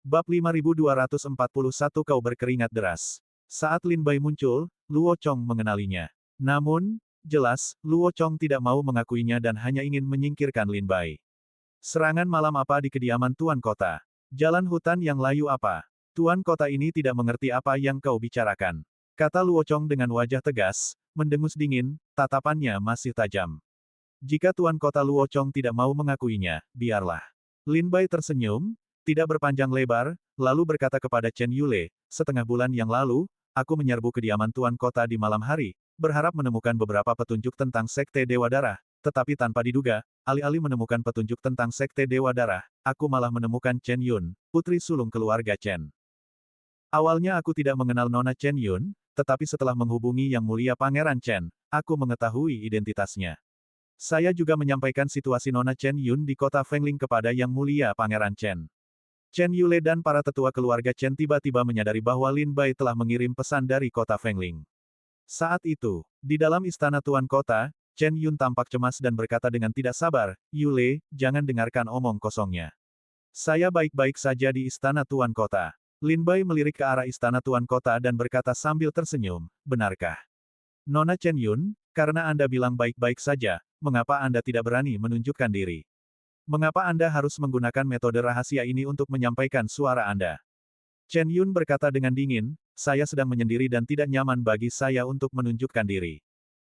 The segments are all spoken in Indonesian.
Bab 5241 Kau berkeringat deras. Saat Lin Bai muncul, Luo Chong mengenalinya. Namun, jelas, Luo Chong tidak mau mengakuinya dan hanya ingin menyingkirkan Lin Bai. Serangan malam apa di kediaman Tuan Kota? Jalan hutan yang layu apa? Tuan Kota ini tidak mengerti apa yang kau bicarakan. Kata Luo Chong dengan wajah tegas, mendengus dingin, tatapannya masih tajam. Jika Tuan Kota Luo Chong tidak mau mengakuinya, biarlah. Lin Bai tersenyum, tidak berpanjang lebar, lalu berkata kepada Chen Yule, setengah bulan yang lalu, aku menyerbu kediaman Tuan Kota di malam hari, berharap menemukan beberapa petunjuk tentang Sekte Dewa Darah, tetapi tanpa diduga, alih-alih menemukan petunjuk tentang Sekte Dewa Darah, aku malah menemukan Chen Yun, putri sulung keluarga Chen. Awalnya aku tidak mengenal Nona Chen Yun, tetapi setelah menghubungi Yang Mulia Pangeran Chen, aku mengetahui identitasnya. Saya juga menyampaikan situasi Nona Chen Yun di kota Fengling kepada Yang Mulia Pangeran Chen. Chen Yule dan para tetua keluarga Chen tiba-tiba menyadari bahwa Lin Bai telah mengirim pesan dari kota Fengling. Saat itu, di dalam istana Tuan Kota, Chen Yun tampak cemas dan berkata dengan tidak sabar, Yule, jangan dengarkan omong kosongnya. Saya baik-baik saja di istana Tuan Kota. Lin Bai melirik ke arah istana Tuan Kota dan berkata sambil tersenyum, benarkah? Nona Chen Yun, karena Anda bilang baik-baik saja, mengapa Anda tidak berani menunjukkan diri? Mengapa Anda harus menggunakan metode rahasia ini untuk menyampaikan suara Anda? Chen Yun berkata dengan dingin, saya sedang menyendiri dan tidak nyaman bagi saya untuk menunjukkan diri.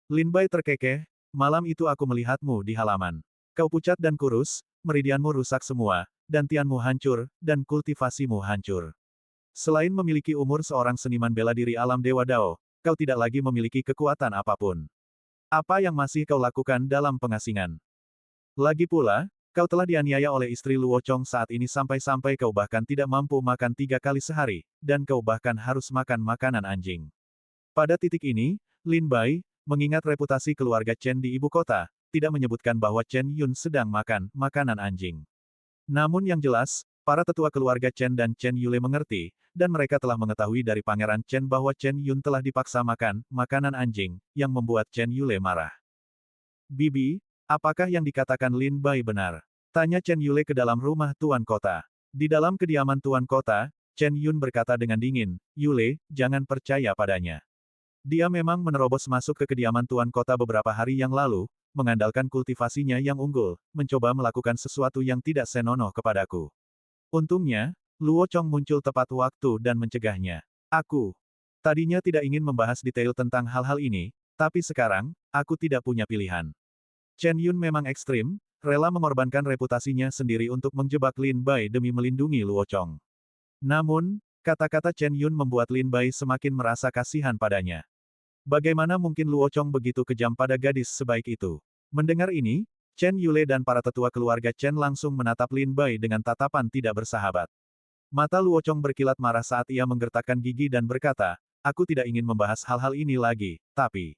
Lin Bai terkekeh, malam itu aku melihatmu di halaman. Kau pucat dan kurus, meridianmu rusak semua, dantianmu hancur, dan kultivasimu hancur. Selain memiliki umur seorang seniman bela diri alam Dewa Dao, kau tidak lagi memiliki kekuatan apapun. Apa yang masih kau lakukan dalam pengasingan? Lagi pula, kau telah dianiaya oleh istri Luo Chong saat ini sampai-sampai kau bahkan tidak mampu makan 3 kali sehari, dan kau bahkan harus makan makanan anjing. Pada titik ini, Lin Bai, mengingat reputasi keluarga Chen di ibu kota, tidak menyebutkan bahwa Chen Yun sedang makan makanan anjing. Namun yang jelas, para tetua keluarga Chen dan Chen Yule mengerti, dan mereka telah mengetahui dari Pangeran Chen bahwa Chen Yun telah dipaksa makan makanan anjing, yang membuat Chen Yule marah. Bibi, apakah yang dikatakan Lin Bai benar? Tanya Chen Yule ke dalam rumah Tuan Kota. Di dalam kediaman Tuan Kota, Chen Yun berkata dengan dingin, Yule, jangan percaya padanya. Dia memang menerobos masuk ke kediaman Tuan Kota beberapa hari yang lalu, mengandalkan kultivasinya yang unggul, mencoba melakukan sesuatu yang tidak senonoh kepadaku. Untungnya, Luo Chong muncul tepat waktu dan mencegahnya. Aku tadinya tidak ingin membahas detail tentang hal-hal ini, tapi sekarang, aku tidak punya pilihan. Chen Yun memang ekstrim, rela mengorbankan reputasinya sendiri untuk menjebak Lin Bai demi melindungi Luo Chong. Namun, kata-kata Chen Yun membuat Lin Bai semakin merasa kasihan padanya. Bagaimana mungkin Luo Chong begitu kejam pada gadis sebaik itu? Mendengar ini, Chen Yule dan para tetua keluarga Chen langsung menatap Lin Bai dengan tatapan tidak bersahabat. Mata Luo Chong berkilat marah saat ia menggertakkan gigi dan berkata, aku tidak ingin membahas hal-hal ini lagi, tapi...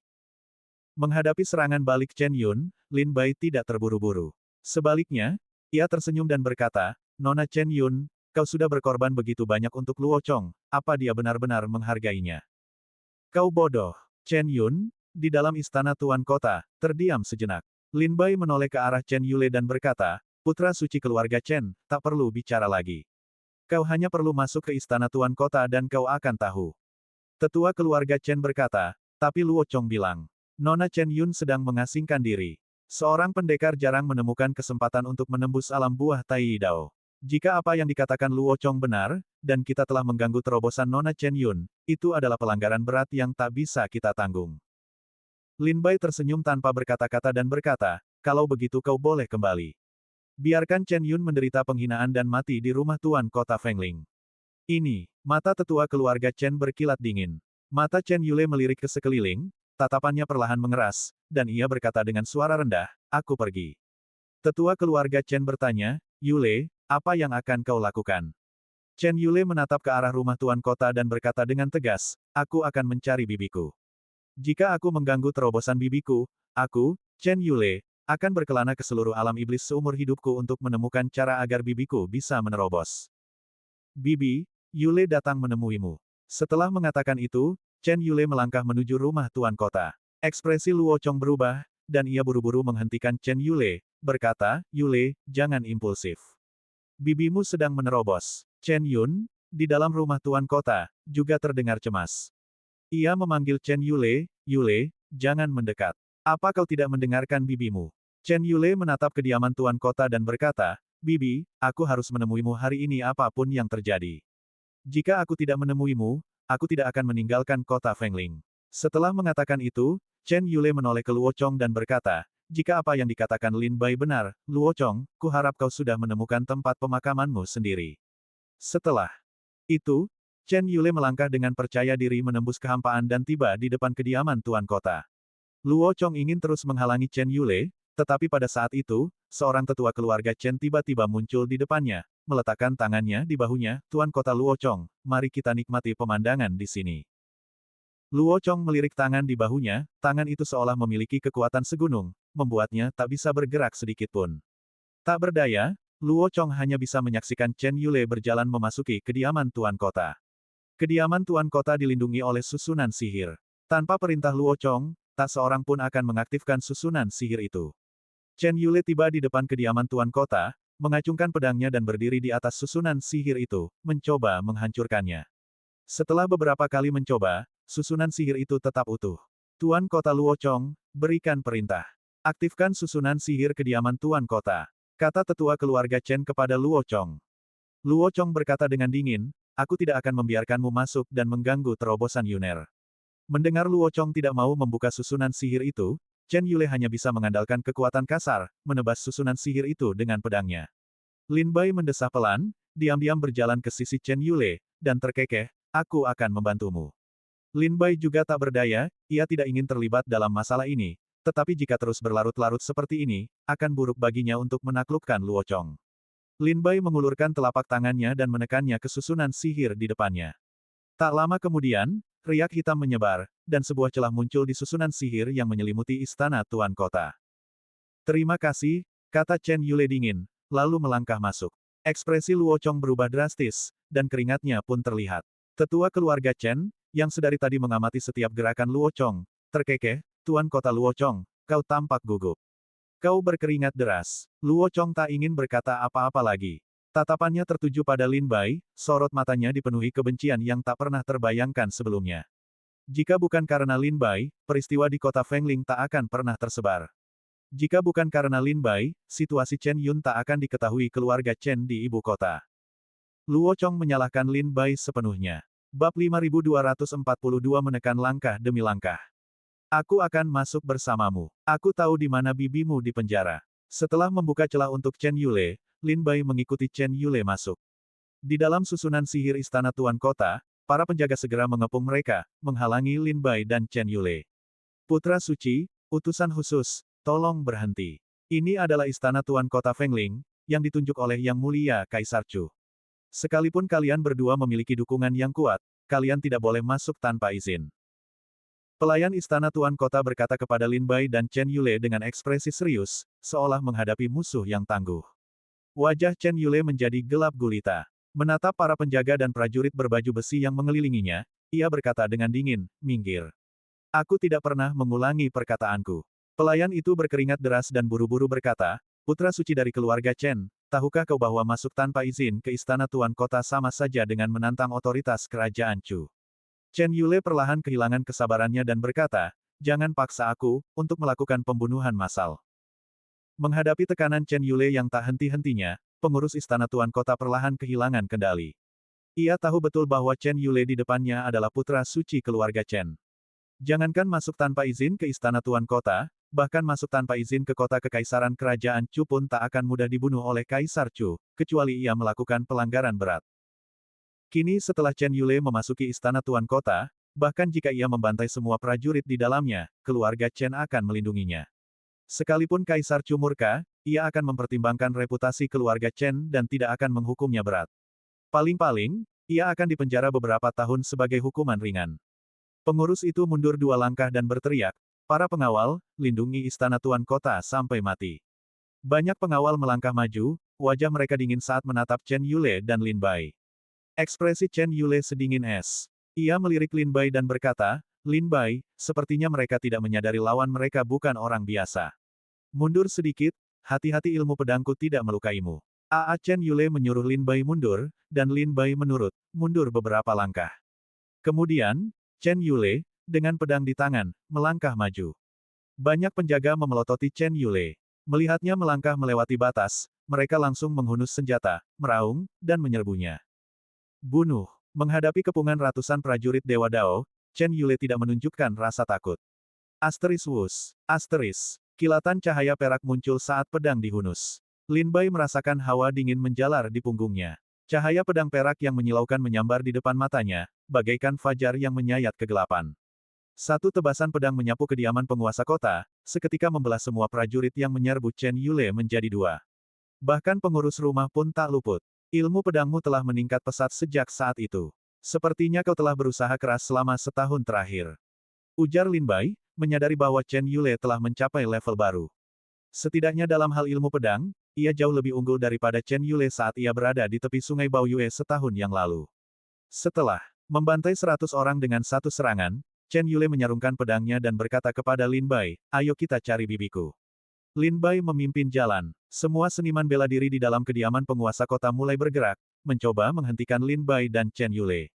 Menghadapi serangan balik Chen Yun, Lin Bai tidak terburu-buru. Sebaliknya, ia tersenyum dan berkata, Nona Chen Yun, kau sudah berkorban begitu banyak untuk Luo Chong, apa dia benar-benar menghargainya? Kau bodoh. Chen Yun, di dalam istana Tuan Kota, terdiam sejenak. Lin Bai menoleh ke arah Chen Yule dan berkata, putra suci keluarga Chen, tak perlu bicara lagi. Kau hanya perlu masuk ke istana Tuan Kota dan kau akan tahu. Tetua keluarga Chen berkata, tapi Luo Chong bilang, Nona Chen Yun sedang mengasingkan diri. Seorang pendekar jarang menemukan kesempatan untuk menembus alam buah Tai Dao. Jika apa yang dikatakan Luo Chong benar, dan kita telah mengganggu terobosan Nona Chen Yun, itu adalah pelanggaran berat yang tak bisa kita tanggung. Lin Bai tersenyum tanpa berkata-kata dan berkata, kalau begitu kau boleh kembali. Biarkan Chen Yun menderita penghinaan dan mati di rumah Tuan Kota Fengling. Ini, mata tetua keluarga Chen berkilat dingin. Mata Chen Yule melirik ke sekeliling, tatapannya perlahan mengeras, dan ia berkata dengan suara rendah, aku pergi. Tetua keluarga Chen bertanya, Yule, apa yang akan kau lakukan? Chen Yule menatap ke arah rumah Tuan Kota dan berkata dengan tegas, aku akan mencari bibiku. Jika aku mengganggu terobosan bibiku, aku, Chen Yule, akan berkelana ke seluruh alam iblis seumur hidupku untuk menemukan cara agar bibiku bisa menerobos. Bibi, Yule datang menemuimu. Setelah mengatakan itu, Chen Yule melangkah menuju rumah Tuan Kota. Ekspresi Luo Chong berubah, dan ia buru-buru menghentikan Chen Yule, berkata, Yule, jangan impulsif. Bibimu sedang menerobos. Chen Yun, di dalam rumah Tuan Kota, juga terdengar cemas. Ia memanggil Chen Yule, Yule, jangan mendekat. Apa kau tidak mendengarkan bibimu? Chen Yule menatap kediaman Tuan Kota dan berkata, Bibi, aku harus menemuimu hari ini apapun yang terjadi. Jika aku tidak menemuimu, aku tidak akan meninggalkan kota Fengling. Setelah mengatakan itu, Chen Yule menoleh ke Luo Chong dan berkata, jika apa yang dikatakan Lin Bai benar, Luo Chong, kuharap kau sudah menemukan tempat pemakamanmu sendiri. Setelah itu, Chen Yule melangkah dengan percaya diri menembus kehampaan dan tiba di depan kediaman Tuan Kota. Luo Chong ingin terus menghalangi Chen Yule, tetapi pada saat itu, seorang tetua keluarga Chen tiba-tiba muncul di depannya, meletakkan tangannya di bahunya, Tuan Kota Luo Chong, mari kita nikmati pemandangan di sini. Luo Chong melirik tangan di bahunya, tangan itu seolah memiliki kekuatan segunung, membuatnya tak bisa bergerak sedikit pun. Tak berdaya, Luo Chong hanya bisa menyaksikan Chen Yule berjalan memasuki kediaman Tuan Kota. Kediaman Tuan Kota dilindungi oleh susunan sihir. Tanpa perintah Luo Chong, tak seorang pun akan mengaktifkan susunan sihir itu. Chen Yule tiba di depan kediaman Tuan Kota, mengacungkan pedangnya dan berdiri di atas susunan sihir itu, mencoba menghancurkannya. Setelah beberapa kali mencoba, susunan sihir itu tetap utuh. Tuan Kota Luo Chong, berikan perintah. Aktifkan susunan sihir kediaman Tuan Kota, kata tetua keluarga Chen kepada Luo Chong. Luo Chong berkata dengan dingin, aku tidak akan membiarkanmu masuk dan mengganggu terobosan Yuner. Mendengar Luo Chong tidak mau membuka susunan sihir itu, Chen Yule hanya bisa mengandalkan kekuatan kasar, menebas susunan sihir itu dengan pedangnya. Lin Bai mendesah pelan, diam-diam berjalan ke sisi Chen Yule, dan terkekeh, aku akan membantumu. Lin Bai juga tak berdaya, ia tidak ingin terlibat dalam masalah ini, tetapi jika terus berlarut-larut seperti ini, akan buruk baginya untuk menaklukkan Luo Chong. Lin Bai mengulurkan telapak tangannya dan menekannya ke susunan sihir di depannya. Tak lama kemudian, riak hitam menyebar, dan sebuah celah muncul di susunan sihir yang menyelimuti istana Tuan Kota. Terima kasih, kata Chen Yule dingin, lalu melangkah masuk. Ekspresi Luo Chong berubah drastis, dan keringatnya pun terlihat. Tetua keluarga Chen, yang sedari tadi mengamati setiap gerakan Luo Chong, terkekeh, Tuan Kota Luo Chong, kau tampak gugup. Kau berkeringat deras. Luo Chong tak ingin berkata apa-apa lagi. Tatapannya tertuju pada Lin Bai, sorot matanya dipenuhi kebencian yang tak pernah terbayangkan sebelumnya. Jika bukan karena Lin Bai, peristiwa di kota Fengling tak akan pernah tersebar. Jika bukan karena Lin Bai, situasi Chen Yun tak akan diketahui keluarga Chen di ibu kota. Luo Chong menyalahkan Lin Bai sepenuhnya. Bab 5242 menekan langkah demi langkah. Aku akan masuk bersamamu. Aku tahu di mana bibimu di penjara. Setelah membuka celah untuk Chen Yule, Lin Bai mengikuti Chen Yule masuk. Di dalam susunan sihir istana Tuan Kota, para penjaga segera mengepung mereka, menghalangi Lin Bai dan Chen Yule. Putra Suci, utusan khusus, tolong berhenti. Ini adalah istana Tuan Kota Fengling, yang ditunjuk oleh Yang Mulia Kaisar Chu. Sekalipun kalian berdua memiliki dukungan yang kuat, kalian tidak boleh masuk tanpa izin. Pelayan istana Tuan Kota berkata kepada Lin Bai dan Chen Yule dengan ekspresi serius, seolah menghadapi musuh yang tangguh. Wajah Chen Yule menjadi gelap gulita. Menatap para penjaga dan prajurit berbaju besi yang mengelilinginya, ia berkata dengan dingin, minggir. Aku tidak pernah mengulangi perkataanku. Pelayan itu berkeringat deras dan buru-buru berkata, putra suci dari keluarga Chen, tahukah kau bahwa masuk tanpa izin ke istana Tuan Kota sama saja dengan menantang otoritas kerajaan Chu? Chen Yule perlahan kehilangan kesabarannya dan berkata, jangan paksa aku, untuk melakukan pembunuhan massal. Menghadapi tekanan Chen Yule yang tak henti-hentinya, pengurus istana Tuan Kota perlahan kehilangan kendali. Ia tahu betul bahwa Chen Yule di depannya adalah putra suci keluarga Chen. Jangankan masuk tanpa izin ke istana Tuan Kota, bahkan masuk tanpa izin ke kota kekaisaran kerajaan Chu pun tak akan mudah dibunuh oleh Kaisar Chu, kecuali ia melakukan pelanggaran berat. Kini setelah Chen Yule memasuki istana Tuan Kota, bahkan jika ia membantai semua prajurit di dalamnya, keluarga Chen akan melindunginya. Sekalipun Kaisar Chu murka, ia akan mempertimbangkan reputasi keluarga Chen dan tidak akan menghukumnya berat. Paling-paling, ia akan dipenjara beberapa tahun sebagai hukuman ringan. Pengurus itu mundur 2 langkah dan berteriak, para pengawal, lindungi istana Tuan Kota sampai mati. Banyak pengawal melangkah maju, wajah mereka dingin saat menatap Chen Yule dan Lin Bai. Ekspresi Chen Yule sedingin es. Ia melirik Lin Bai dan berkata, Lin Bai, sepertinya mereka tidak menyadari lawan mereka bukan orang biasa. Mundur sedikit, hati-hati ilmu pedangku tidak melukaimu. Chen Yule menyuruh Lin Bai mundur, dan Lin Bai menurut, mundur beberapa langkah. Kemudian, Chen Yule, dengan pedang di tangan, melangkah maju. Banyak penjaga memelototi Chen Yule. Melihatnya melangkah melewati batas, mereka langsung menghunus senjata, meraung, dan menyerbunya. Bunuh. Menghadapi kepungan ratusan prajurit Dewa Dao, Chen Yule tidak menunjukkan rasa takut. Asteris wus. Asteris. Kilatan cahaya perak muncul saat pedang dihunus. Lin Bai merasakan hawa dingin menjalar di punggungnya. Cahaya pedang perak yang menyilaukan menyambar di depan matanya, bagaikan fajar yang menyayat kegelapan. Satu tebasan pedang menyapu kediaman penguasa kota, seketika membelah semua prajurit yang menyerbu Chen Yule menjadi dua. Bahkan pengurus rumah pun tak luput. Ilmu pedangmu telah meningkat pesat sejak saat itu. Sepertinya kau telah berusaha keras selama setahun terakhir. Ujar Lin Bai, menyadari bahwa Chen Yule telah mencapai level baru. Setidaknya dalam hal ilmu pedang, ia jauh lebih unggul daripada Chen Yule saat ia berada di tepi sungai Baoyue setahun yang lalu. Setelah membantai 100 orang dengan satu serangan, Chen Yule menyarungkan pedangnya dan berkata kepada Lin Bai, ayo kita cari bibiku. Lin Bai memimpin jalan. Semua seniman bela diri di dalam kediaman penguasa kota mulai bergerak, mencoba menghentikan Lin Bai dan Chen Yule.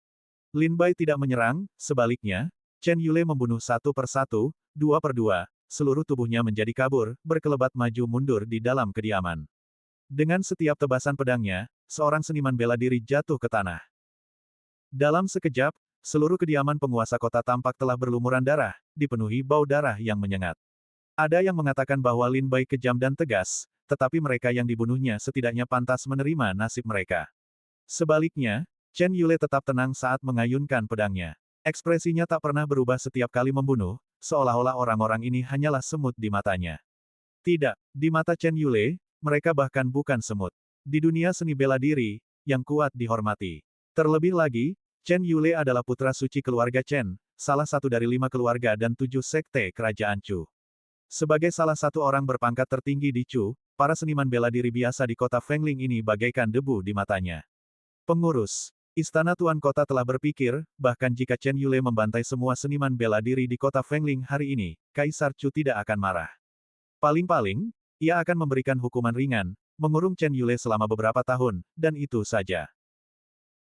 Lin Bai tidak menyerang, sebaliknya, Chen Yule membunuh satu per satu, dua per dua, seluruh tubuhnya menjadi kabur, berkelebat maju mundur di dalam kediaman. Dengan setiap tebasan pedangnya, seorang seniman bela diri jatuh ke tanah. Dalam sekejap, seluruh kediaman penguasa kota tampak telah berlumuran darah, dipenuhi bau darah yang menyengat. Ada yang mengatakan bahwa Lin Bai kejam dan tegas, tetapi mereka yang dibunuhnya setidaknya pantas menerima nasib mereka. Sebaliknya, Chen Yule tetap tenang saat mengayunkan pedangnya. Ekspresinya tak pernah berubah setiap kali membunuh, seolah-olah orang-orang ini hanyalah semut di matanya. Tidak, di mata Chen Yule, mereka bahkan bukan semut. Di dunia seni bela diri, yang kuat dihormati. Terlebih lagi, Chen Yule adalah putra suci keluarga Chen, salah satu dari 5 keluarga dan 7 sekte kerajaan Chu. Sebagai salah satu orang berpangkat tertinggi di Chu, para seniman bela diri biasa di kota Fengling ini bagaikan debu di matanya. Pengurus Istana Tuan Kota telah berpikir, bahkan jika Chen Yule membantai semua seniman bela diri di kota Fengling hari ini, Kaisar Chu tidak akan marah. Paling-paling, ia akan memberikan hukuman ringan, mengurung Chen Yule selama beberapa tahun, dan itu saja.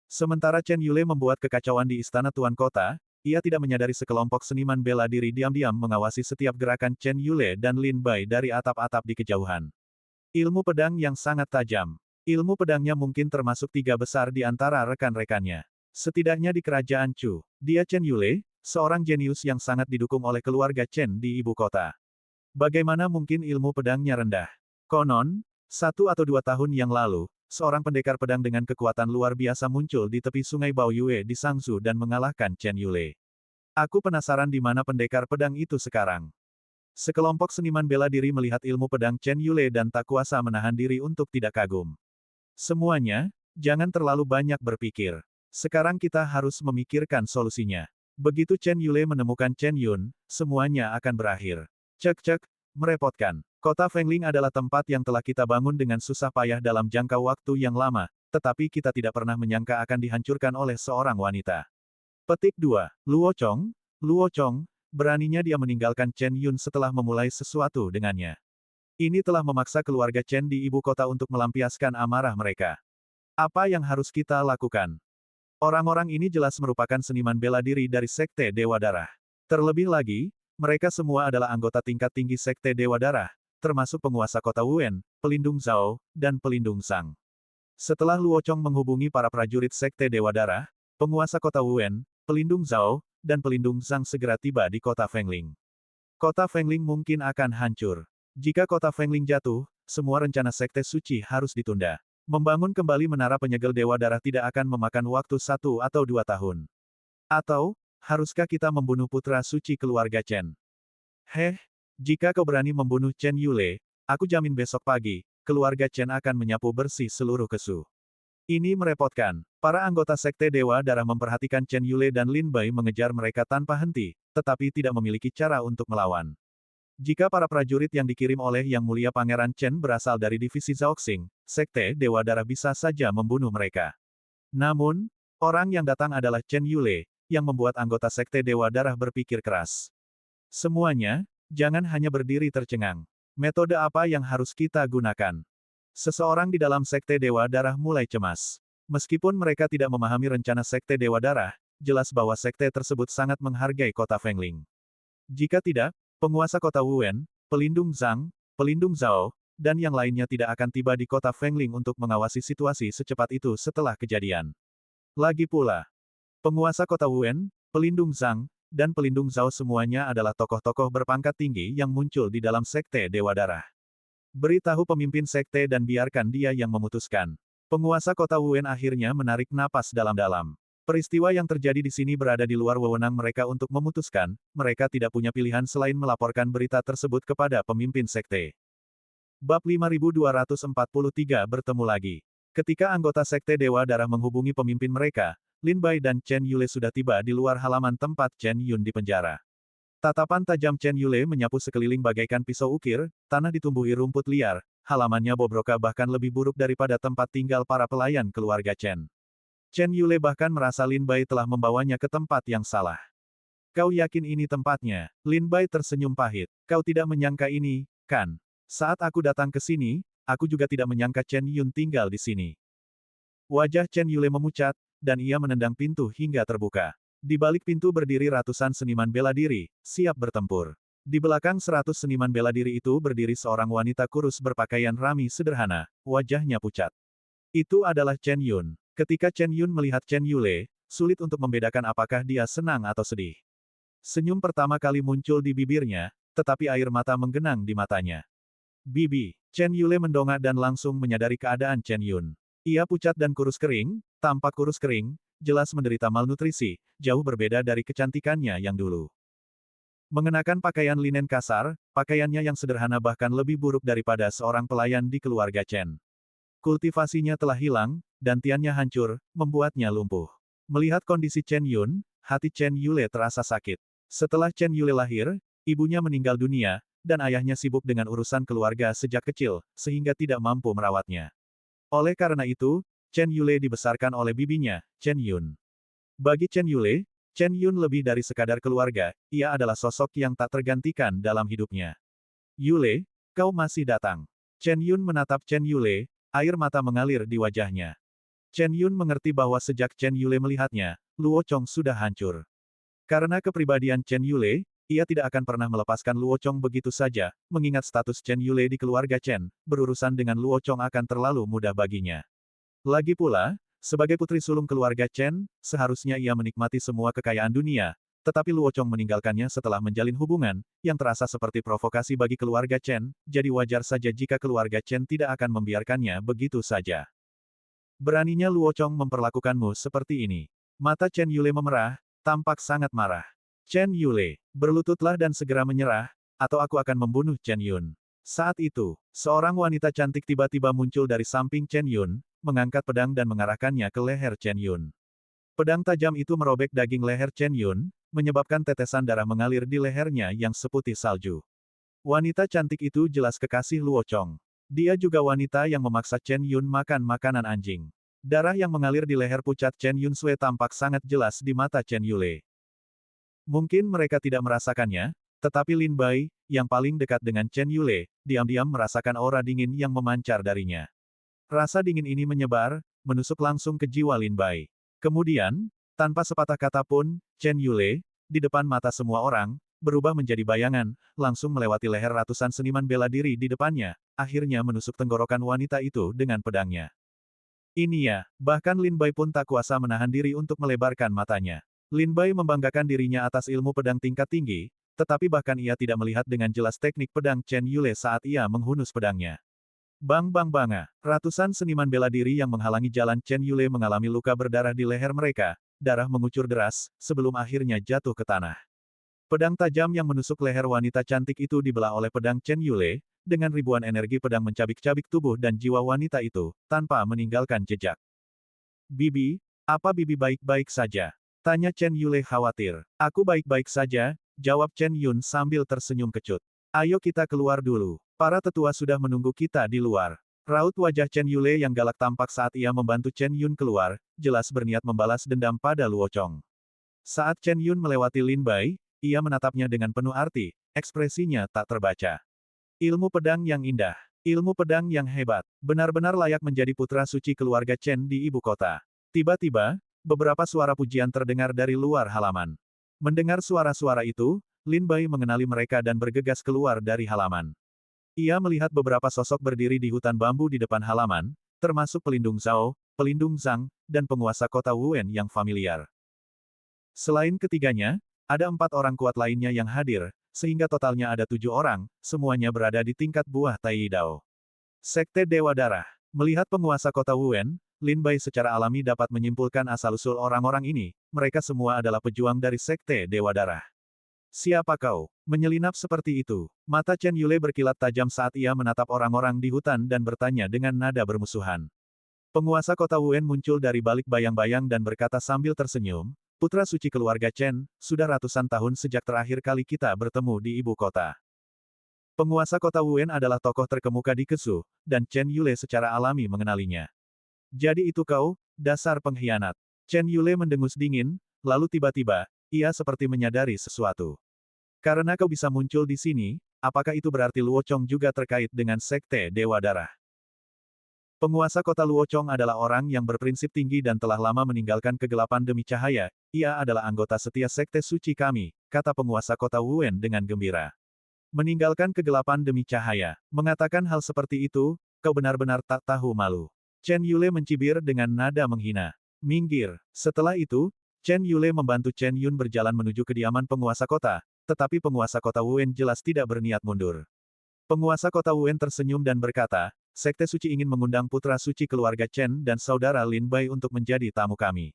Sementara Chen Yule membuat kekacauan di Istana Tuan Kota, ia tidak menyadari sekelompok seniman bela diri diam-diam mengawasi setiap gerakan Chen Yule dan Lin Bai dari atap-atap di kejauhan. Ilmu pedang yang sangat tajam. Ilmu pedangnya mungkin termasuk 3 besar di antara rekan-rekannya. Setidaknya di kerajaan Chu, dia Chen Yule, seorang jenius yang sangat didukung oleh keluarga Chen di ibu kota. Bagaimana mungkin ilmu pedangnya rendah? Konon, 1 atau 2 tahun yang lalu, seorang pendekar pedang dengan kekuatan luar biasa muncul di tepi sungai Baoyue di Sangsu dan mengalahkan Chen Yule. Aku penasaran di mana pendekar pedang itu sekarang. Sekelompok seniman bela diri melihat ilmu pedang Chen Yule dan tak kuasa menahan diri untuk tidak kagum. Semuanya, jangan terlalu banyak berpikir. Sekarang kita harus memikirkan solusinya. Begitu Chen Yule menemukan Chen Yun, semuanya akan berakhir. Cek-cek, merepotkan. Kota Fengling adalah tempat yang telah kita bangun dengan susah payah dalam jangka waktu yang lama, tetapi kita tidak pernah menyangka akan dihancurkan oleh seorang wanita. Petik 2. Luo Chong. Luo Chong, beraninya dia meninggalkan Chen Yun setelah memulai sesuatu dengannya. Ini telah memaksa keluarga Chen di ibu kota untuk melampiaskan amarah mereka. Apa yang harus kita lakukan? Orang-orang ini jelas merupakan seniman bela diri dari Sekte Dewa Darah. Terlebih lagi, mereka semua adalah anggota tingkat tinggi Sekte Dewa Darah, termasuk penguasa kota Wen, pelindung Zhao, dan pelindung Zhang. Setelah Luo Chong menghubungi para prajurit Sekte Dewa Darah, penguasa kota Wen, pelindung Zhao, dan pelindung Zhang segera tiba di kota Fengling. Kota Fengling mungkin akan hancur. Jika kota Fengling jatuh, semua rencana Sekte Suci harus ditunda. Membangun kembali menara penyegel Dewa Darah tidak akan memakan waktu 1 atau 2 tahun. Atau, haruskah kita membunuh putra suci keluarga Chen? Jika kau berani membunuh Chen Yule, aku jamin besok pagi, keluarga Chen akan menyapu bersih seluruh kesu. Ini merepotkan. Para anggota Sekte Dewa Darah memperhatikan Chen Yule dan Lin Bai mengejar mereka tanpa henti, tetapi tidak memiliki cara untuk melawan. Jika para prajurit yang dikirim oleh Yang Mulia Pangeran Chen berasal dari divisi Zhaoxing, Sekte Dewa Darah bisa saja membunuh mereka. Namun, orang yang datang adalah Chen Yule, yang membuat anggota Sekte Dewa Darah berpikir keras. Semuanya, jangan hanya berdiri tercengang. Metode apa yang harus kita gunakan? Seseorang di dalam Sekte Dewa Darah mulai cemas. Meskipun mereka tidak memahami rencana Sekte Dewa Darah, jelas bahwa sekte tersebut sangat menghargai kota Fengling. Jika tidak, penguasa kota Wuwen, pelindung Zhang, pelindung Zhao, dan yang lainnya tidak akan tiba di kota Fengling untuk mengawasi situasi secepat itu setelah kejadian. Lagi pula, penguasa kota Wuwen, pelindung Zhang, dan pelindung Zhao semuanya adalah tokoh-tokoh berpangkat tinggi yang muncul di dalam Sekte Dewa Darah. Beritahu pemimpin sekte dan biarkan dia yang memutuskan. Penguasa kota Wuwen akhirnya menarik napas dalam-dalam. Peristiwa yang terjadi di sini berada di luar wewenang mereka untuk memutuskan, mereka tidak punya pilihan selain melaporkan berita tersebut kepada pemimpin sekte. Bab 5243 bertemu lagi. Ketika anggota Sekte Dewa Darah menghubungi pemimpin mereka, Lin Bai dan Chen Yule sudah tiba di luar halaman tempat Chen Yun dipenjara. Tatapan tajam Chen Yule menyapu sekeliling bagaikan pisau ukir, tanah ditumbuhi rumput liar, halamannya bobroka bahkan lebih buruk daripada tempat tinggal para pelayan keluarga Chen. Chen Yule bahkan merasa Lin Bai telah membawanya ke tempat yang salah. Kau yakin ini tempatnya? Lin Bai tersenyum pahit. Kau tidak menyangka ini, kan? Saat aku datang ke sini, aku juga tidak menyangka Chen Yun tinggal di sini. Wajah Chen Yule memucat, dan ia menendang pintu hingga terbuka. Di balik pintu berdiri ratusan seniman bela diri, siap bertempur. Di belakang 100 seniman bela diri itu berdiri seorang wanita kurus berpakaian rami sederhana, wajahnya pucat. Itu adalah Chen Yun. Ketika Chen Yun melihat Chen Yule, sulit untuk membedakan apakah dia senang atau sedih. Senyum pertama kali muncul di bibirnya, tetapi air mata menggenang di matanya. Bibi, Chen Yule mendongak dan langsung menyadari keadaan Chen Yun. Ia pucat dan kurus kering, tampak kurus kering, jelas menderita malnutrisi, jauh berbeda dari kecantikannya yang dulu. Mengenakan pakaian linen kasar, pakaiannya yang sederhana bahkan lebih buruk daripada seorang pelayan di keluarga Chen. Kultivasinya telah hilang, dan tiannya hancur, membuatnya lumpuh. Melihat kondisi Chen Yun, hati Chen Yule terasa sakit. Setelah Chen Yule lahir, ibunya meninggal dunia, dan ayahnya sibuk dengan urusan keluarga sejak kecil, sehingga tidak mampu merawatnya. Oleh karena itu, Chen Yule dibesarkan oleh bibinya, Chen Yun. Bagi Chen Yule, Chen Yun lebih dari sekadar keluarga, ia adalah sosok yang tak tergantikan dalam hidupnya. Yule, kau masih datang. Chen Yun menatap Chen Yule, air mata mengalir di wajahnya. Chen Yun mengerti bahwa sejak Chen Yule melihatnya, Luo Chong sudah hancur. Karena kepribadian Chen Yule, ia tidak akan pernah melepaskan Luo Chong begitu saja, mengingat status Chen Yule di keluarga Chen, berurusan dengan Luo Chong akan terlalu mudah baginya. Lagi pula, sebagai putri sulung keluarga Chen, seharusnya ia menikmati semua kekayaan dunia, tetapi Luo Chong meninggalkannya setelah menjalin hubungan, yang terasa seperti provokasi bagi keluarga Chen, jadi wajar saja jika keluarga Chen tidak akan membiarkannya begitu saja. Beraninya Luo Chong memperlakukanmu seperti ini. Mata Chen Yule memerah, tampak sangat marah. Chen Yule, berlututlah dan segera menyerah, atau aku akan membunuh Chen Yun. Saat itu, seorang wanita cantik tiba-tiba muncul dari samping Chen Yun, mengangkat pedang dan mengarahkannya ke leher Chen Yun. Pedang tajam itu merobek daging leher Chen Yun, menyebabkan tetesan darah mengalir di lehernya yang seputih salju. Wanita cantik itu jelas kekasih Luo Chong. Dia juga wanita yang memaksa Chen Yun makan makanan anjing. Darah yang mengalir di leher pucat Chen Yun Sui tampak sangat jelas di mata Chen Yule. Mungkin mereka tidak merasakannya, tetapi Lin Bai, yang paling dekat dengan Chen Yule, diam-diam merasakan aura dingin yang memancar darinya. Rasa dingin ini menyebar, menusuk langsung ke jiwa Lin Bai. Kemudian, tanpa sepatah kata pun, Chen Yule, di depan mata semua orang, berubah menjadi bayangan, langsung melewati leher ratusan seniman bela diri di depannya, akhirnya menusuk tenggorokan wanita itu dengan pedangnya. Ini ya, bahkan Lin Bai pun tak kuasa menahan diri untuk melebarkan matanya. Lin Bai membanggakan dirinya atas ilmu pedang tingkat tinggi, tetapi bahkan ia tidak melihat dengan jelas teknik pedang Chen Yule saat ia menghunus pedangnya. Bang bang banga, ratusan seniman bela diri yang menghalangi jalan Chen Yule mengalami luka berdarah di leher mereka, darah mengucur deras, sebelum akhirnya jatuh ke tanah. Pedang tajam yang menusuk leher wanita cantik itu dibelah oleh pedang Chen Yule, dengan ribuan energi pedang mencabik-cabik tubuh dan jiwa wanita itu, tanpa meninggalkan jejak. Bibi, apa Bibi baik-baik saja? Tanya Chen Yule khawatir. Aku baik-baik saja, jawab Chen Yun sambil tersenyum kecut. Ayo kita keluar dulu. Para tetua sudah menunggu kita di luar. Raut wajah Chen Yule yang galak tampak saat ia membantu Chen Yun keluar, jelas berniat membalas dendam pada Luo Chong. Saat Chen Yun melewati Lin Bai, ia menatapnya dengan penuh arti, ekspresinya tak terbaca. Ilmu pedang yang indah. Ilmu pedang yang hebat, benar-benar layak menjadi putra suci keluarga Chen di ibu kota. Tiba-tiba, beberapa suara pujian terdengar dari luar halaman. Mendengar suara-suara itu, Lin Bai mengenali mereka dan bergegas keluar dari halaman. Ia melihat beberapa sosok berdiri di hutan bambu di depan halaman, termasuk pelindung Zhao, pelindung Zhang, dan penguasa kota Wen yang familiar. Selain ketiganya, ada 4 orang kuat lainnya yang hadir, sehingga totalnya ada 7 orang, semuanya berada di tingkat buah Tai Dao. Sekte Dewa Darah. Melihat penguasa kota Wen, Lin Bai secara alami dapat menyimpulkan asal-usul orang-orang ini, mereka semua adalah pejuang dari Sekte Dewa Darah. Siapa kau? Menyelinap seperti itu. Mata Chen Yule berkilat tajam saat ia menatap orang-orang di hutan dan bertanya dengan nada bermusuhan. Penguasa kota Wen muncul dari balik bayang-bayang dan berkata sambil tersenyum, "Putra suci keluarga Chen, sudah ratusan tahun sejak terakhir kali kita bertemu di ibu kota." Penguasa kota Wen adalah tokoh terkemuka di Kesu, dan Chen Yule secara alami mengenalinya. Jadi itu kau, dasar pengkhianat. Chen Yule mendengus dingin, lalu tiba-tiba, ia seperti menyadari sesuatu. Karena kau bisa muncul di sini, apakah itu berarti Luo Chong juga terkait dengan Sekte Dewa Darah? Penguasa kota Luo Chong adalah orang yang berprinsip tinggi dan telah lama meninggalkan kegelapan demi cahaya. Ia adalah anggota setia Sekte Suci kami, kata penguasa kota Wen dengan gembira. Meninggalkan kegelapan demi cahaya. Mengatakan hal seperti itu, kau benar-benar tak tahu malu. Chen Yule mencibir dengan nada menghina. Minggir. Setelah itu, Chen Yule membantu Chen Yun berjalan menuju kediaman penguasa kota, tetapi penguasa kota Wen jelas tidak berniat mundur. Penguasa kota Wen tersenyum dan berkata, Sekte Suci ingin mengundang putra suci keluarga Chen dan saudara Lin Bai untuk menjadi tamu kami.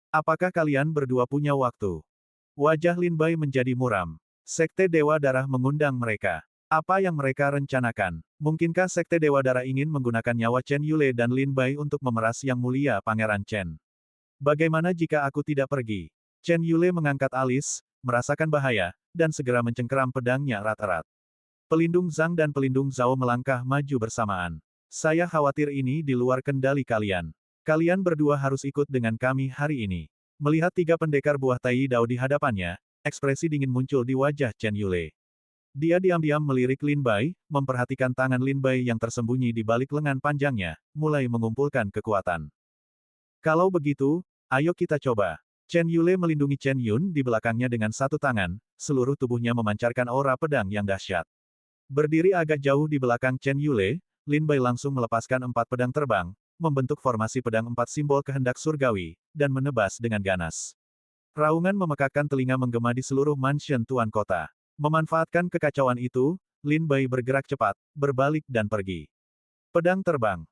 Apakah kalian berdua punya waktu? Wajah Lin Bai menjadi muram. Sekte Dewa Darah mengundang mereka. Apa yang mereka rencanakan? Mungkinkah Sekte Dewa Darah ingin menggunakan nyawa Chen Yule dan Lin Bai untuk memeras Yang Mulia Pangeran Chen? Bagaimana jika aku tidak pergi? Chen Yule mengangkat alis, merasakan bahaya, dan segera mencengkeram pedangnya erat-erat. Pelindung Zhang dan pelindung Zhao melangkah maju bersamaan. Saya khawatir ini di luar kendali kalian. Kalian berdua harus ikut dengan kami hari ini. Melihat 3 pendekar buah Tai Dao di hadapannya, ekspresi dingin muncul di wajah Chen Yule. Dia diam-diam melirik Lin Bai, memperhatikan tangan Lin Bai yang tersembunyi di balik lengan panjangnya, mulai mengumpulkan kekuatan. Kalau begitu, ayo kita coba. Chen Yule melindungi Chen Yun di belakangnya dengan satu tangan, seluruh tubuhnya memancarkan aura pedang yang dahsyat. Berdiri agak jauh di belakang Chen Yule, Lin Bai langsung melepaskan 4 pedang terbang, membentuk formasi pedang 4 simbol kehendak surgawi, dan menebas dengan ganas. Raungan memekakkan telinga menggema di seluruh mansion tuan kota. Memanfaatkan kekacauan itu, Lin Bai bergerak cepat, berbalik dan pergi. Pedang terbang.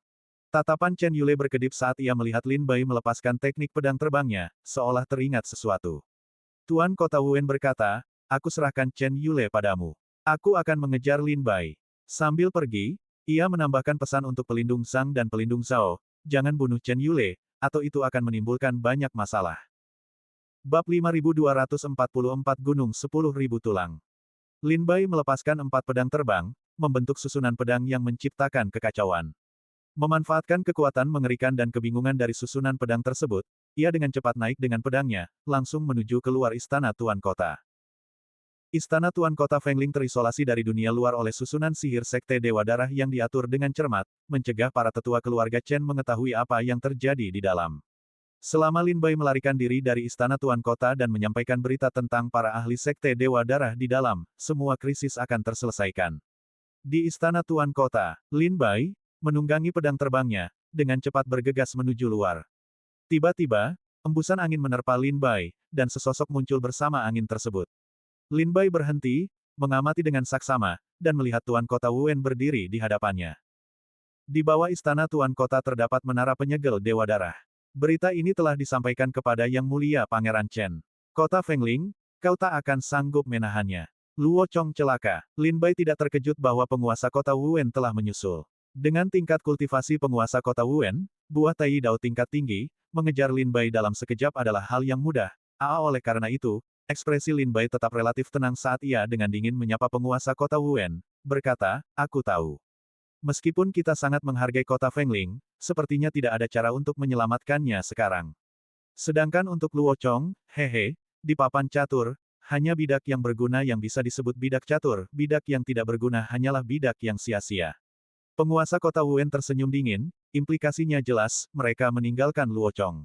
Tatapan Chen Yule berkedip saat ia melihat Lin Bai melepaskan teknik pedang terbangnya, seolah teringat sesuatu. Tuan Kota Wen berkata, aku serahkan Chen Yule padamu. Aku akan mengejar Lin Bai. Sambil pergi, ia menambahkan pesan untuk pelindung Zhang dan pelindung Zhao, jangan bunuh Chen Yule, atau itu akan menimbulkan banyak masalah. Bab 5244 Gunung 10.000 Tulang. Lin Bai melepaskan 4 pedang terbang, membentuk susunan pedang yang menciptakan kekacauan. Memanfaatkan kekuatan mengerikan dan kebingungan dari susunan pedang tersebut, ia dengan cepat naik dengan pedangnya, langsung menuju keluar istana tuan kota. Istana tuan kota Fengling terisolasi dari dunia luar oleh susunan sihir Sekte Dewa Darah yang diatur dengan cermat, mencegah para tetua keluarga Chen mengetahui apa yang terjadi di dalam. Selama Lin Bai melarikan diri dari istana tuan kota dan menyampaikan berita tentang para ahli Sekte Dewa Darah di dalam, semua krisis akan terselesaikan. Di istana tuan kota, Lin Bai menunggangi pedang terbangnya, dengan cepat bergegas menuju luar. Tiba-tiba, embusan angin menerpa Lin Bai, dan sesosok muncul bersama angin tersebut. Lin Bai berhenti, mengamati dengan saksama, dan melihat tuan kota Wen berdiri di hadapannya. Di bawah istana tuan kota terdapat menara penyegel Dewa Darah. Berita ini telah disampaikan kepada Yang Mulia Pangeran Chen. Kota Fengling, kau tak akan sanggup menahannya. Luo Chong celaka. Lin Bai tidak terkejut bahwa penguasa kota Wen telah menyusul. Dengan tingkat kultivasi penguasa kota Wen, buah Tai Dao tingkat tinggi, mengejar Lin Bai dalam sekejap adalah hal yang mudah. Oleh karena itu, ekspresi Lin Bai tetap relatif tenang saat ia dengan dingin menyapa penguasa kota Wen, berkata, aku tahu. Meskipun kita sangat menghargai kota Fengling, sepertinya tidak ada cara untuk menyelamatkannya sekarang. Sedangkan untuk Luo Chong, hehe, di papan catur, hanya bidak yang berguna yang bisa disebut bidak catur, bidak yang tidak berguna hanyalah bidak yang sia-sia. Penguasa kota Wen tersenyum dingin, implikasinya jelas, mereka meninggalkan Luochong.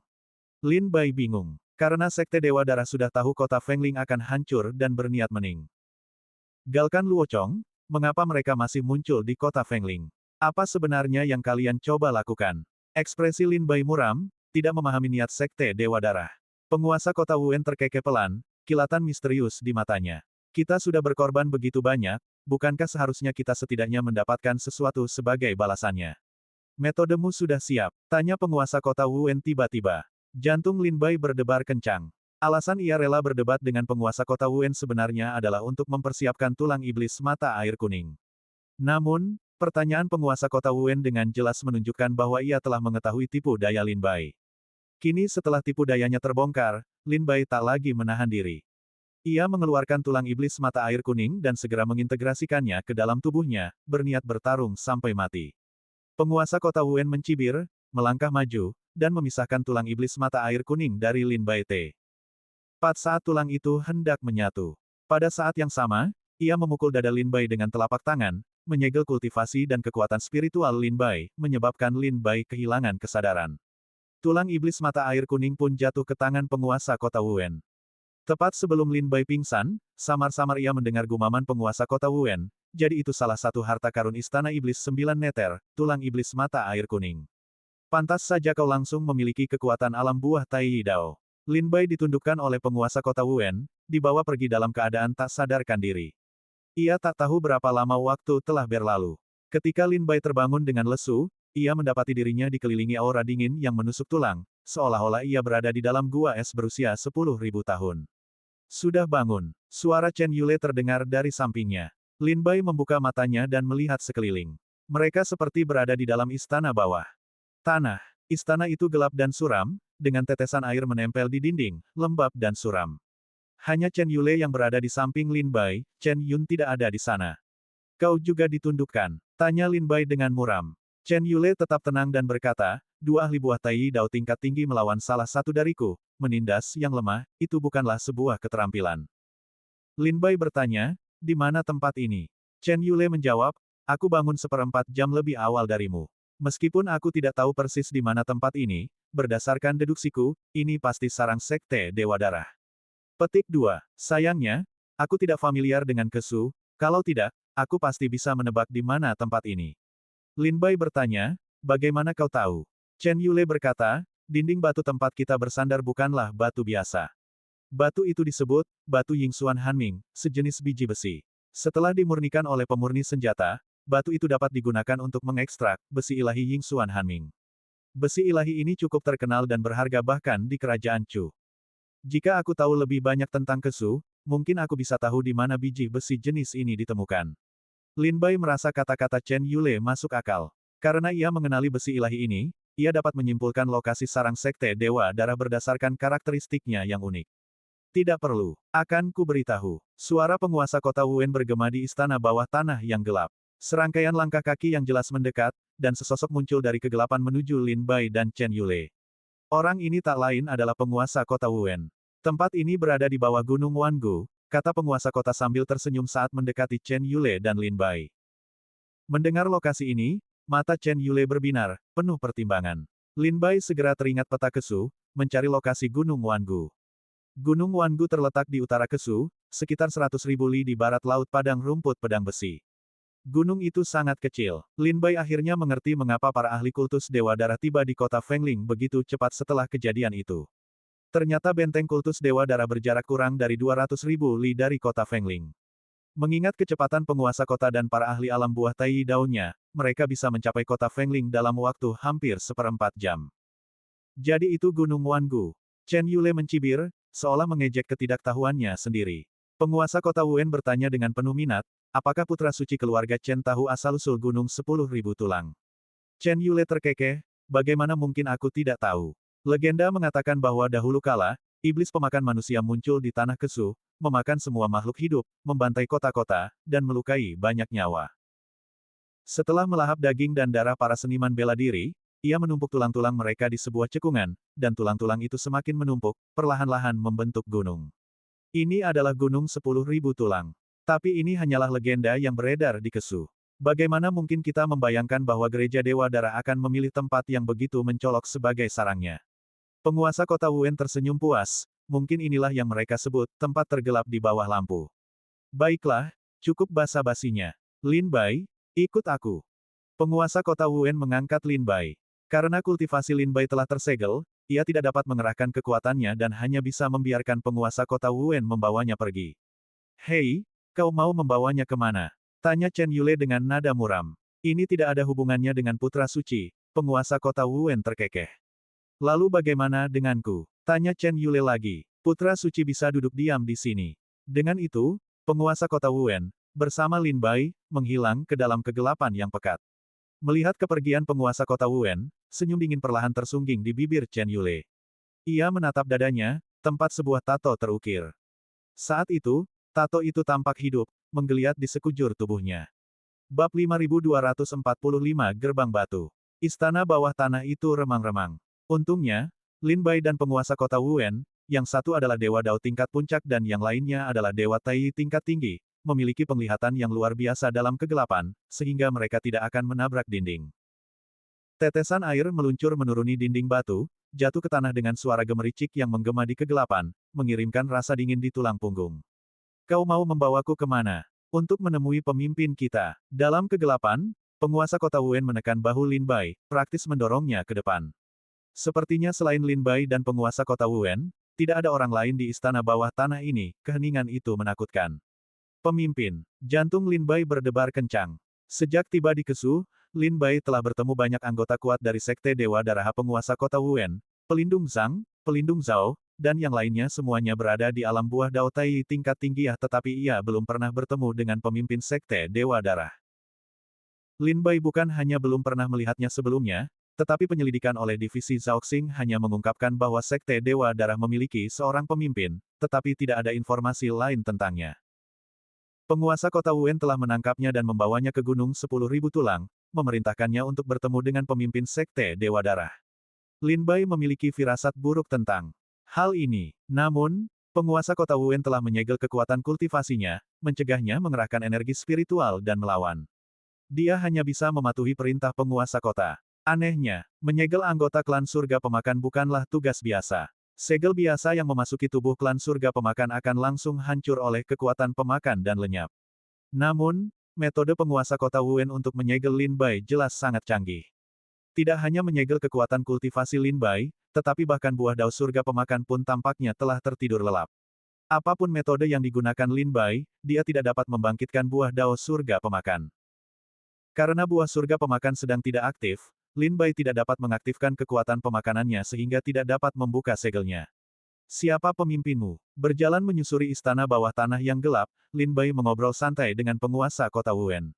Lin Bai bingung. Karena Sekte Dewa Darah sudah tahu kota Fengling akan hancur dan berniat meninggalkan Luochong, mengapa mereka masih muncul di kota Fengling? Apa sebenarnya yang kalian coba lakukan? Ekspresi Lin Bai muram, tidak memahami niat Sekte Dewa Darah. Penguasa kota Wen terkekeh pelan, kilatan misterius di matanya. Kita sudah berkorban begitu banyak, bukankah seharusnya kita setidaknya mendapatkan sesuatu sebagai balasannya? Metodemu sudah siap, tanya penguasa kota Wen tiba-tiba. Jantung Lin Bai berdebar kencang. Alasan ia rela berdebat dengan penguasa kota Wen sebenarnya adalah untuk mempersiapkan tulang iblis mata air kuning. Namun, pertanyaan penguasa kota Wen dengan jelas menunjukkan bahwa ia telah mengetahui tipu daya Lin Bai. Kini setelah tipu dayanya terbongkar, Lin Bai tak lagi menahan diri. Ia mengeluarkan tulang iblis mata air kuning dan segera mengintegrasikannya ke dalam tubuhnya, berniat bertarung sampai mati. Penguasa kota Wen mencibir, melangkah maju, dan memisahkan tulang iblis mata air kuning dari Lin Bai Te. Pada saat tulang itu hendak menyatu. Pada saat yang sama, ia memukul dada Lin Bai dengan telapak tangan, menyegel kultivasi dan kekuatan spiritual Lin Bai, menyebabkan Lin Bai kehilangan kesadaran. Tulang iblis mata air kuning pun jatuh ke tangan penguasa kota Wen. Tepat sebelum Lin Bai pingsan, samar-samar ia mendengar gumaman penguasa kota Wen, jadi itu salah satu harta karun istana iblis 9 neter, tulang iblis mata air kuning. Pantas saja kau langsung memiliki kekuatan alam buah Tai Dao. Lin Bai ditundukkan oleh penguasa kota Wen, dibawa pergi dalam keadaan tak sadarkan diri. Ia tak tahu berapa lama waktu telah berlalu. Ketika Lin Bai terbangun dengan lesu, ia mendapati dirinya dikelilingi aura dingin yang menusuk tulang, seolah-olah ia berada di dalam gua es berusia 10.000 tahun. Sudah bangun, suara Chen Yule terdengar dari sampingnya. Lin Bai membuka matanya dan melihat sekeliling. Mereka seperti berada di dalam istana bawah tanah. Istana itu gelap dan suram, dengan tetesan air menempel di dinding, lembab dan suram. Hanya Chen Yule yang berada di samping Lin Bai, Chen Yun tidak ada di sana. Kau juga ditundukkan, tanya Lin Bai dengan muram. Chen Yule tetap tenang dan berkata, dua ahli buah Tai Dao tingkat tinggi melawan salah satu dariku, menindas yang lemah, itu bukanlah sebuah keterampilan. Lin Bai bertanya, di mana tempat ini? Chen Yule menjawab, aku bangun 1/4 jam lebih awal darimu. Meskipun aku tidak tahu persis di mana tempat ini, berdasarkan deduksiku, ini pasti sarang Sekte Dewa Darah. Petik 2. Sayangnya, aku tidak familiar dengan Kesu, kalau tidak, aku pasti bisa menebak di mana tempat ini. Lin Bai bertanya, bagaimana kau tahu? Chen Yule berkata, dinding batu tempat kita bersandar bukanlah batu biasa. Batu itu disebut, batu Yingxuan Hanming, sejenis biji besi. Setelah dimurnikan oleh pemurni senjata, batu itu dapat digunakan untuk mengekstrak besi ilahi Yingxuan Hanming. Besi ilahi ini cukup terkenal dan berharga bahkan di kerajaan Chu. Jika aku tahu lebih banyak tentang Kesu, mungkin aku bisa tahu di mana biji besi jenis ini ditemukan. Lin Bai merasa kata-kata Chen Yule masuk akal. Karena ia mengenali besi ilahi ini, ia dapat menyimpulkan lokasi sarang Sekte Dewa Darah berdasarkan karakteristiknya yang unik. Tidak perlu. Akan ku beritahu. Suara penguasa kota Wen bergema di istana bawah tanah yang gelap. Serangkaian langkah kaki yang jelas mendekat, dan sesosok muncul dari kegelapan menuju Lin Bai dan Chen Yule. Orang ini tak lain adalah penguasa kota Wen. Tempat ini berada di bawah Gunung Wangu, kata penguasa kota sambil tersenyum saat mendekati Chen Yule dan Lin Bai. Mendengar lokasi ini, mata Chen Yule berbinar, penuh pertimbangan. Lin Bai segera teringat peta Kesu, mencari lokasi Gunung Wangu. Gunung Wangu terletak di utara Kesu, sekitar 100.000 li di barat laut padang rumput pedang besi. Gunung itu sangat kecil. Lin Bai akhirnya mengerti mengapa para ahli kultus Dewa Darah tiba di kota Fengling begitu cepat setelah kejadian itu. Ternyata benteng kultus Dewa Darah berjarak kurang dari 200.000 li dari kota Fengling. Mengingat kecepatan penguasa kota dan para ahli alam buah Tai Dao-nya, mereka bisa mencapai kota Fengling dalam waktu hampir 1/4 jam. Jadi itu Gunung Wangu. Chen Yule mencibir, seolah mengejek ketidaktahuannya sendiri. Penguasa kota Wen bertanya dengan penuh minat, apakah putra suci keluarga Chen tahu asal-usul gunung 10.000 tulang? Chen Yule terkekeh, bagaimana mungkin aku tidak tahu? Legenda mengatakan bahwa dahulu kala, iblis pemakan manusia muncul di tanah Kesu, memakan semua makhluk hidup, membantai kota-kota, dan melukai banyak nyawa. Setelah melahap daging dan darah para seniman bela diri, ia menumpuk tulang-tulang mereka di sebuah cekungan, dan tulang-tulang itu semakin menumpuk, perlahan-lahan membentuk gunung. Ini adalah gunung 10.000 tulang. Tapi ini hanyalah legenda yang beredar di Kesu. Bagaimana mungkin kita membayangkan bahwa gereja Dewa Darah akan memilih tempat yang begitu mencolok sebagai sarangnya? Penguasa kota Wen tersenyum puas, mungkin inilah yang mereka sebut, tempat tergelap di bawah lampu. Baiklah, cukup basa-basinya. Lin Bai, ikut aku. Penguasa kota Wen mengangkat Lin Bai. Karena kultivasi Lin Bai telah tersegel, ia tidak dapat mengerahkan kekuatannya dan hanya bisa membiarkan penguasa kota Wen membawanya pergi. Hei, kau mau membawanya kemana? Tanya Chen Yule dengan nada muram. Ini tidak ada hubungannya dengan putra suci, penguasa kota Wen terkekeh. Lalu bagaimana denganku? Tanya Chen Yule lagi. Putra suci bisa duduk diam di sini. Dengan itu, penguasa kota Wen, bersama Lin Bai, menghilang ke dalam kegelapan yang pekat. Melihat kepergian penguasa kota Wen, senyum dingin perlahan tersungging di bibir Chen Yule. Ia menatap dadanya, tempat sebuah tato terukir. Saat itu, tato itu tampak hidup, menggeliat di sekujur tubuhnya. Bab 5245 Gerbang Batu. Istana bawah tanah itu remang-remang. Untungnya, Lin Bai dan penguasa kota Wen, yang satu adalah Dewa Dao tingkat puncak dan yang lainnya adalah Dewa Tai tingkat tinggi, memiliki penglihatan yang luar biasa dalam kegelapan, sehingga mereka tidak akan menabrak dinding. Tetesan air meluncur menuruni dinding batu, jatuh ke tanah dengan suara gemericik yang menggema di kegelapan, mengirimkan rasa dingin di tulang punggung. Kau mau membawaku kemana? Untuk menemui pemimpin kita. Dalam kegelapan, penguasa kota Wen menekan bahu Lin Bai, praktis mendorongnya ke depan. Sepertinya selain Lin Bai dan penguasa kota Wen, tidak ada orang lain di istana bawah tanah ini, keheningan itu menakutkan. Pemimpin. Jantung Lin Bai berdebar kencang. Sejak tiba di Kesu, Lin Bai telah bertemu banyak anggota kuat dari Sekte Dewa Darah penguasa kota Wen, pelindung Zhang, pelindung Zhao, dan yang lainnya semuanya berada di alam buah Dao Tai tingkat tinggi tetapi ia belum pernah bertemu dengan pemimpin Sekte Dewa Darah. Lin Bai bukan hanya belum pernah melihatnya sebelumnya, tetapi penyelidikan oleh divisi Zhaoxing hanya mengungkapkan bahwa Sekte Dewa Darah memiliki seorang pemimpin, tetapi tidak ada informasi lain tentangnya. Penguasa kota Wen telah menangkapnya dan membawanya ke Gunung 10.000 Tulang, memerintahkannya untuk bertemu dengan pemimpin Sekte Dewa Darah. Lin Bai memiliki firasat buruk tentang hal ini. Namun, penguasa kota Wen telah menyegel kekuatan kultivasinya, mencegahnya mengerahkan energi spiritual dan melawan. Dia hanya bisa mematuhi perintah penguasa kota. Anehnya, menyegel anggota klan surga pemakan bukanlah tugas biasa. Segel biasa yang memasuki tubuh klan surga pemakan akan langsung hancur oleh kekuatan pemakan dan lenyap. Namun, metode penguasa kota Wen untuk menyegel Lin Bai jelas sangat canggih. Tidak hanya menyegel kekuatan kultivasi Lin Bai, tetapi bahkan buah dao surga pemakan pun tampaknya telah tertidur lelap. Apapun metode yang digunakan Lin Bai, dia tidak dapat membangkitkan buah dao surga pemakan. Karena buah surga pemakan sedang tidak aktif, Lin Bai tidak dapat mengaktifkan kekuatan pemakanannya sehingga tidak dapat membuka segelnya. Siapa pemimpinmu? Berjalan menyusuri istana bawah tanah yang gelap, Lin Bai mengobrol santai dengan penguasa kota Wen.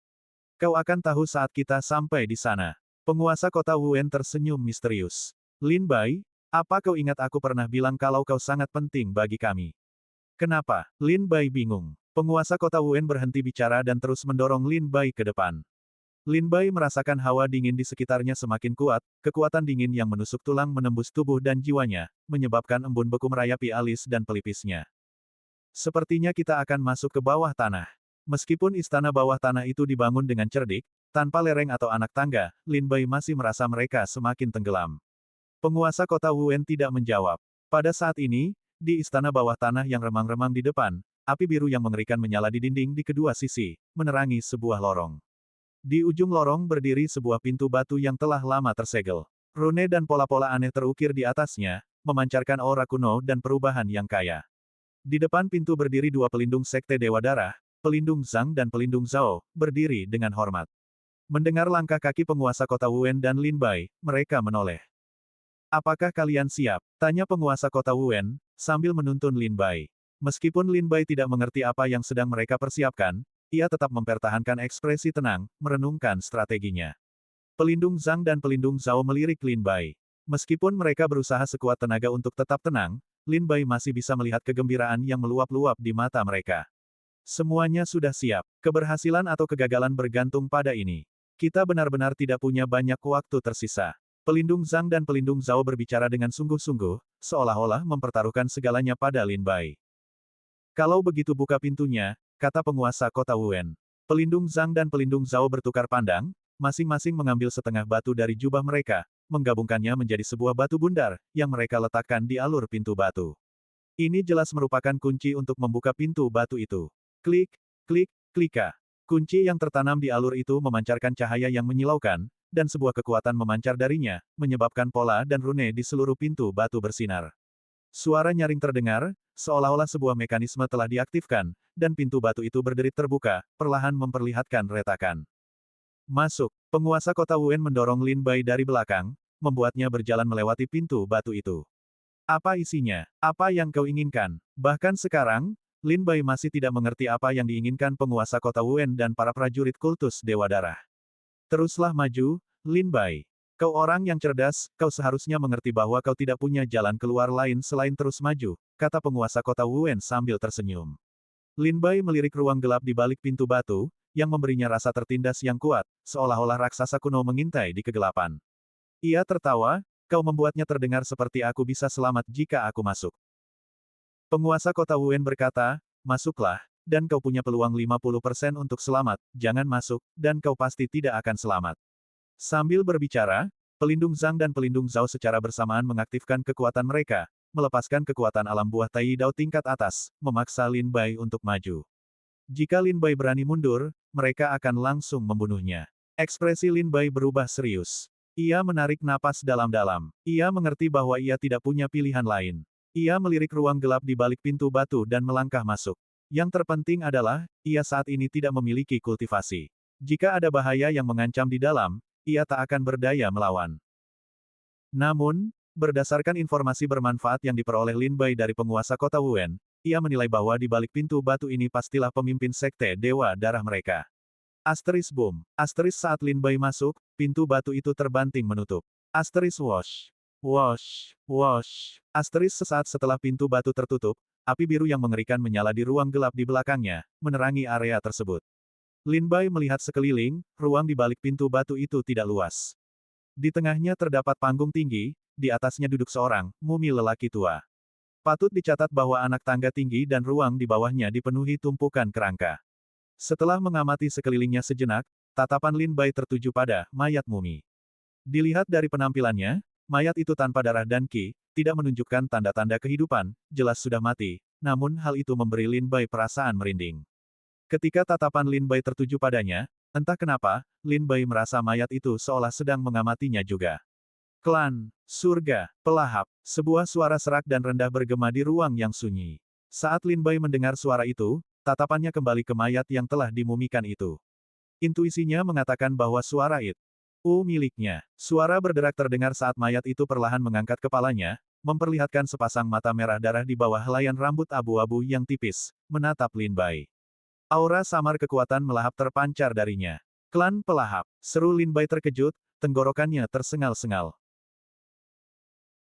Kau akan tahu saat kita sampai di sana. Penguasa kota Wen tersenyum misterius. Lin Bai, apa kau ingat aku pernah bilang kalau kau sangat penting bagi kami? Kenapa? Lin Bai bingung. Penguasa kota Wen berhenti bicara dan terus mendorong Lin Bai ke depan. Lin Bai merasakan hawa dingin di sekitarnya semakin kuat, kekuatan dingin yang menusuk tulang menembus tubuh dan jiwanya, menyebabkan embun beku merayapi alis dan pelipisnya. Sepertinya kita akan masuk ke bawah tanah. Meskipun istana bawah tanah itu dibangun dengan cerdik, tanpa lereng atau anak tangga, Lin Bai masih merasa mereka semakin tenggelam. Penguasa kota Wen tidak menjawab. Pada saat ini, di istana bawah tanah yang remang-remang di depan, api biru yang mengerikan menyala di dinding di kedua sisi, menerangi sebuah lorong. Di ujung lorong berdiri sebuah pintu batu yang telah lama tersegel. Rune dan pola-pola aneh terukir di atasnya, memancarkan aura kuno dan perubahan yang kaya. Di depan pintu berdiri dua pelindung Sekte Dewa Darah, pelindung Zhang dan pelindung Zhao, berdiri dengan hormat. Mendengar langkah kaki penguasa kota Wen dan Lin Bai, mereka menoleh. Apakah kalian siap? Tanya penguasa kota Wen, sambil menuntun Lin Bai. Meskipun Lin Bai tidak mengerti apa yang sedang mereka persiapkan, ia tetap mempertahankan ekspresi tenang, merenungkan strateginya. Pelindung Zhang dan pelindung Zhao melirik Lin Bai. Meskipun mereka berusaha sekuat tenaga untuk tetap tenang, Lin Bai masih bisa melihat kegembiraan yang meluap-luap di mata mereka. Semuanya sudah siap. Keberhasilan atau kegagalan bergantung pada ini. Kita benar-benar tidak punya banyak waktu tersisa. Pelindung Zhang dan pelindung Zhao berbicara dengan sungguh-sungguh, seolah-olah mempertaruhkan segalanya pada Lin Bai. Kalau begitu buka pintunya, kata penguasa kota Wen. Pelindung Zhang dan pelindung Zhao bertukar pandang, masing-masing mengambil setengah batu dari jubah mereka, menggabungkannya menjadi sebuah batu bundar, yang mereka letakkan di alur pintu batu. Ini jelas merupakan kunci untuk membuka pintu batu itu. Klik, klik, klika. Kunci yang tertanam di alur itu memancarkan cahaya yang menyilaukan, dan sebuah kekuatan memancar darinya, menyebabkan pola dan rune di seluruh pintu batu bersinar. Suara nyaring terdengar, seolah-olah sebuah mekanisme telah diaktifkan, dan pintu batu itu berderit terbuka, perlahan memperlihatkan retakan. Masuk. Penguasa kota Wen mendorong Lin Bai dari belakang, membuatnya berjalan melewati pintu batu itu. Apa isinya? Apa yang kau inginkan? Bahkan sekarang, Lin Bai masih tidak mengerti apa yang diinginkan penguasa kota Wen dan para prajurit kultus Dewa Darah. Teruslah maju, Lin Bai. Kau orang yang cerdas, kau seharusnya mengerti bahwa kau tidak punya jalan keluar lain selain terus maju, kata penguasa kota Wen sambil tersenyum. Lin Bai melirik ruang gelap di balik pintu batu, yang memberinya rasa tertindas yang kuat, seolah-olah raksasa kuno mengintai di kegelapan. Ia tertawa, kau membuatnya terdengar seperti aku bisa selamat jika aku masuk. Penguasa kota Wen berkata, masuklah, dan kau punya peluang 50% untuk selamat, jangan masuk, dan kau pasti tidak akan selamat. Sambil berbicara, pelindung Zhang dan pelindung Zhao secara bersamaan mengaktifkan kekuatan mereka, melepaskan kekuatan alam buah Tai Dao tingkat atas, memaksa Lin Bai untuk maju. Jika Lin Bai berani mundur, mereka akan langsung membunuhnya. Ekspresi Lin Bai berubah serius. Ia menarik napas dalam-dalam. Ia mengerti bahwa ia tidak punya pilihan lain. Ia melirik ruang gelap di balik pintu batu dan melangkah masuk. Yang terpenting adalah, ia saat ini tidak memiliki kultivasi. Jika ada bahaya yang mengancam di dalam, ia tak akan berdaya melawan. Namun, berdasarkan informasi bermanfaat yang diperoleh Lin Bai dari penguasa kota Wen, ia menilai bahwa di balik pintu batu ini pastilah pemimpin sekte Dewa Darah mereka. Asteris boom. Asteris saat Lin Bai masuk, pintu batu itu terbanting menutup. Asteris wash. Wash. Wash. Asteris sesaat setelah pintu batu tertutup, api biru yang mengerikan menyala di ruang gelap di belakangnya, menerangi area tersebut. Lin Bai melihat sekeliling, ruang di balik pintu batu itu tidak luas. Di tengahnya terdapat panggung tinggi, di atasnya duduk seorang mumi lelaki tua. Patut dicatat bahwa anak tangga tinggi dan ruang di bawahnya dipenuhi tumpukan kerangka. Setelah mengamati sekelilingnya sejenak, tatapan Lin Bai tertuju pada mayat mumi. Dilihat dari penampilannya, mayat itu tanpa darah dan ki, tidak menunjukkan tanda-tanda kehidupan, jelas sudah mati, namun hal itu memberi Lin Bai perasaan merinding. Ketika tatapan Lin Bai tertuju padanya, entah kenapa, Lin Bai merasa mayat itu seolah sedang mengamatinya juga. Klan, surga, pelahap, sebuah suara serak dan rendah bergema di ruang yang sunyi. Saat Lin Bai mendengar suara itu, tatapannya kembali ke mayat yang telah dimumikan itu. Intuisinya mengatakan bahwa suara itu miliknya. Suara berderak terdengar saat mayat itu perlahan mengangkat kepalanya, memperlihatkan sepasang mata merah darah di bawah helaian rambut abu-abu yang tipis, menatap Lin Bai. Aura samar kekuatan melahap terpancar darinya. Klan pelahap, seru Lin Bai terkejut, tenggorokannya tersengal-sengal.